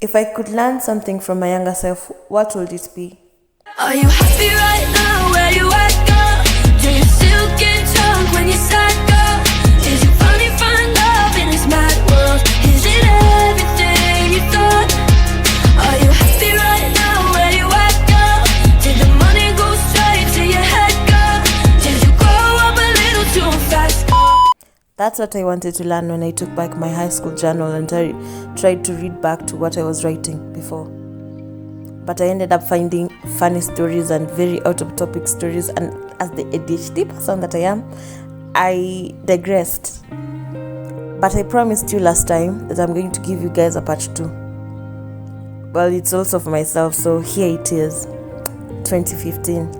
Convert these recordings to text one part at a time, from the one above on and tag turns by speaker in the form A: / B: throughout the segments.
A: If I could learn something from my younger self, what would it be?
B: Are you happy right now where you at, girl? Do you still get drunk when you're sad, girl? Did you finally find love in this mad world? Is it everything you thought? Are you happy right now where you at, girl? Did the money go straight to your head, girl? Did you grow up a little too fast?
A: That's what I wanted to learn when I took back my high school journal and tried to read back to what I was writing before. But I ended up finding funny stories and very out-of-topic stories, and as the ADHD person that I am, I digressed. But I promised you last time that I'm going to give you guys a part 2. Well, it's also for myself, so here it is, 2015.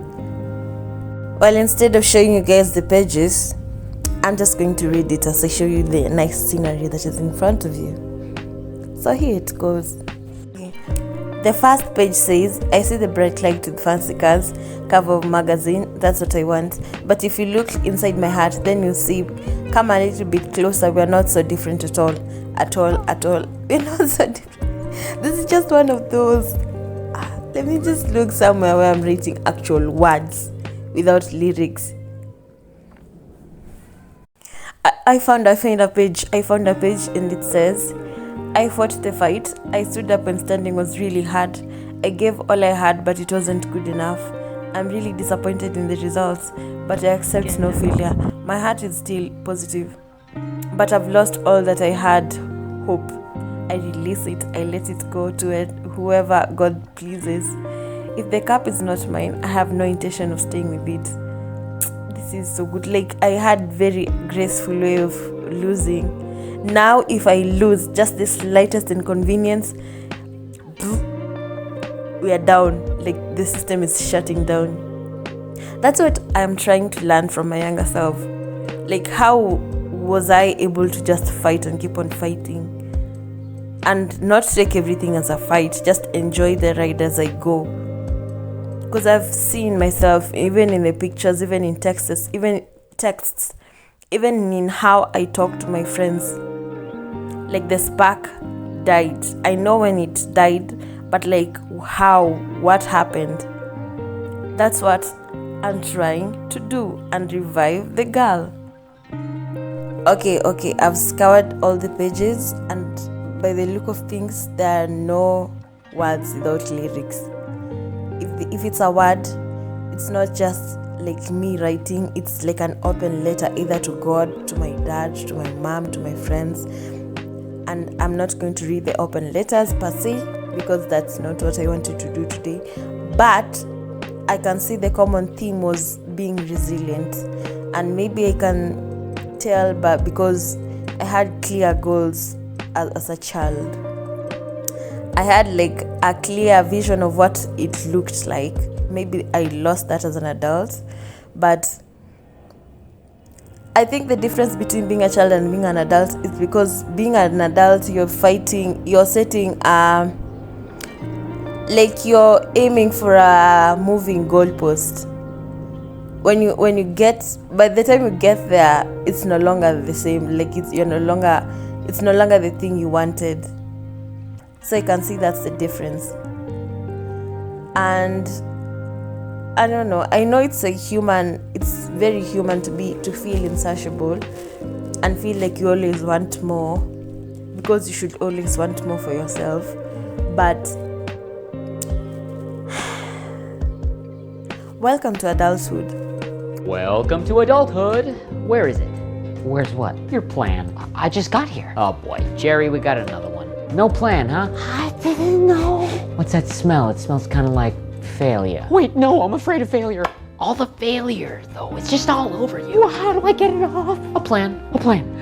A: Well, instead of showing you guys the pages, I'm just going to read it as I show you the nice scenery that is in front of you. So here it goes. The first page says, I see the bright light with fancy cars, cover of magazine, that's what I want. But if you look inside my heart, then you'll see, come a little bit closer, we're not so different at all. At all. We're not so different. This is just one of those. Let me just look somewhere where I'm writing actual words without lyrics. I found a page and it says, I fought the fight. I stood up when standing was really hard. I gave all I had, but it wasn't good enough. I'm really disappointed in the results, but I accept no failure. My heart is still positive, but I've lost all that I had, hope. I release it. I let it go to it, whoever God pleases. If the cup is not mine, I have no intention of staying with it. This is so good. Like, I had very graceful way of losing. Now if I lose just the slightest inconvenience, we are down. Like, the system is shutting down. That's what I'm trying to learn from my younger self. Like, how was I able to just fight and keep on fighting and not take everything as a fight, just enjoy the ride as I go? Because I've seen myself, even in the pictures, even in texts, even in how I talk to my friends. Like, the spark died. I know when it died, but like, what happened? That's what I'm trying to do, and revive the girl. Okay, I've scoured all the pages, and by the look of things, there are no words without lyrics. If it's a word, it's not just like me writing, it's like an open letter, either to God, to my dad, to my mom, to my friends. And I'm not going to read the open letters per se, because that's not what I wanted to do today. But I can see the common theme was being resilient, and maybe I can tell, but because I had clear goals as a child. I had like a clear vision of what it looked like. Maybe I lost that as an adult, but I think the difference between being a child and being an adult is because being an adult, you're setting like you're aiming for a moving goalpost. When you get, by the time you get there, it's no longer the same. Like, it's no longer the thing you wanted. So I can see that's the difference. And I don't know. I know it's very human to feel insatiable and feel like you always want more, because you should always want more for yourself. But welcome to adulthood.
C: Welcome to adulthood. Where is it? Where's what? Your plan. I just got here. Oh boy, Jerry, we got another one. No plan, huh? I didn't know. What's that smell? It smells kind of like failure. Wait, no, I'm afraid of failure. All the failure, though, it's just all over you. Well, how do I get it off? A plan.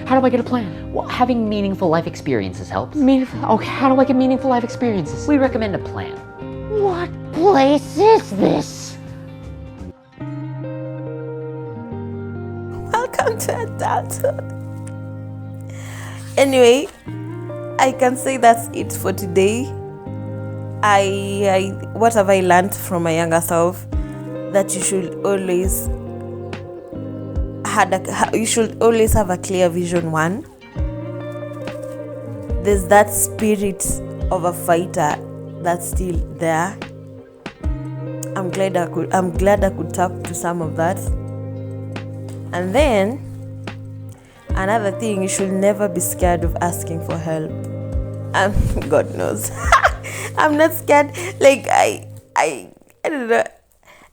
C: How do I get a plan? Well, having meaningful life experiences helps. Okay, how do I get meaningful life experiences? We recommend a plan. What place is this?
A: Welcome to adulthood. Anyway, I can say that's it for today. What have I learned from my younger self? That you should always have a clear vision. One, there's that spirit of a fighter that's still there. I'm glad I could tap to some of that. And then another thing, you should never be scared of asking for help. God knows. I'm not scared. Like I don't know.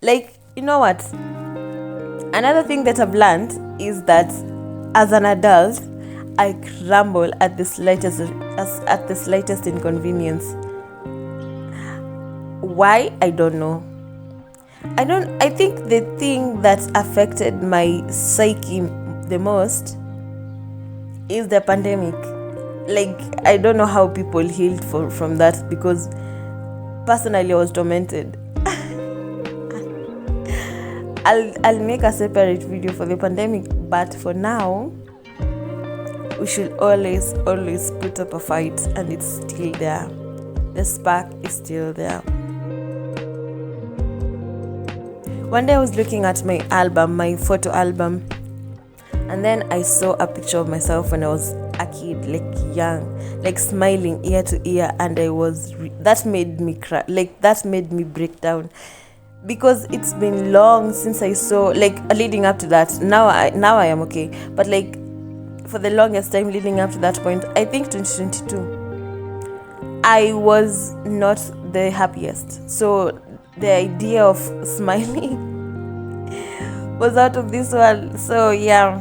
A: Like, you know what? Another thing that I've learned is that as an adult, I crumble at the slightest inconvenience. Why? I don't know. I think the thing that affected my psyche the most is the pandemic. Like, I don't know how people healed from that, because personally I was tormented. I'll make a separate video for the pandemic, but for now, we should always put up a fight, and it's still there. The spark is still there. One day I was looking at my photo album, and then I saw a picture of myself when I was a kid, like young, like smiling ear to ear, and that made me cry. Like, that made me break down, because it's been long since I saw, like, leading up to that. Now I am okay, but like for the longest time leading up to that point, I think 2022, I was not the happiest. So the idea of smiling was out of this world. So yeah,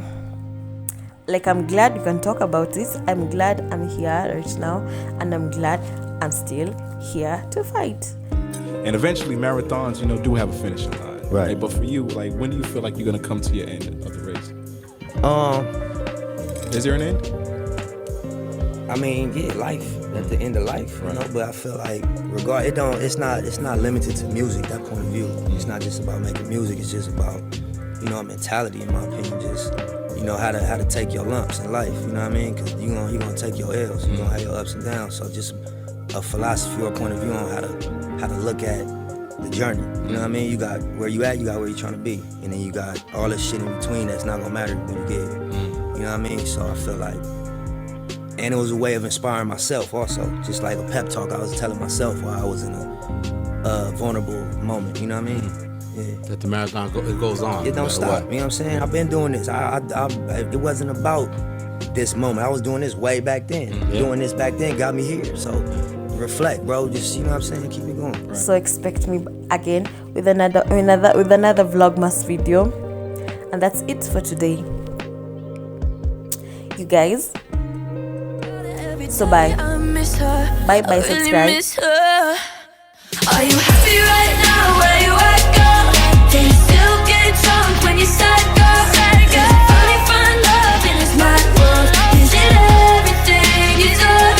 A: like, I'm glad we can talk about this. I'm glad I'm here right now, and I'm glad I'm still here to fight.
D: And eventually marathons, do have a finishing line.
E: Right.
D: Like, but for you, like, when do you feel like you're gonna come to your end of the race? Is there an end?
E: I mean, yeah, life at the end of life, but I feel like it's not limited to music, that point of view. It's not just about making music, it's just about, a mentality, in my opinion, just, how to take your lumps in life, you know what I mean? Because you're gonna take your L's, you're gonna have your ups and downs. So just a philosophy or a point of view on how to look at the journey. You know what I mean? You got where you at, you got where you're trying to be. And then you got all this shit in between that's not gonna matter when you get here. You know what I mean? So I feel like, and it was a way of inspiring myself also. Just like a pep talk I was telling myself while I was in a vulnerable moment, you know what I mean? Yeah.
F: That the marathon it goes on.
E: It don't stop, you know what I'm saying? I've been doing this. It wasn't about this moment. I was doing this way back then. Doing this back then got me here. So reflect, bro. Just, you know what I'm saying? Keep it going.
A: Right. So expect me again with another vlogmas video. And that's it for today, you guys. So bye. Bye, subscribe.
B: Are you happy right now where you at, girl? Do you still get drunk when you sad, girl? Did you finally find love in this mad world? Is it everything you deserve?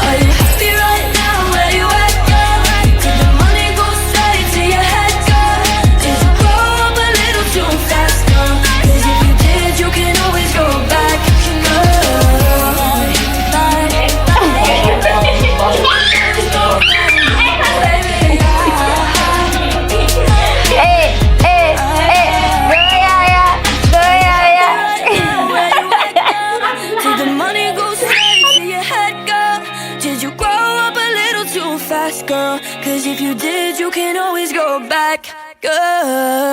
B: Are you happy right now where you at, girl? Did the money go straight to your head, girl? Did you grow up a little too fast, girl? 'Cause if you did, you can always go back, girl. Girl, 'cause if you did, you can always go back, girl.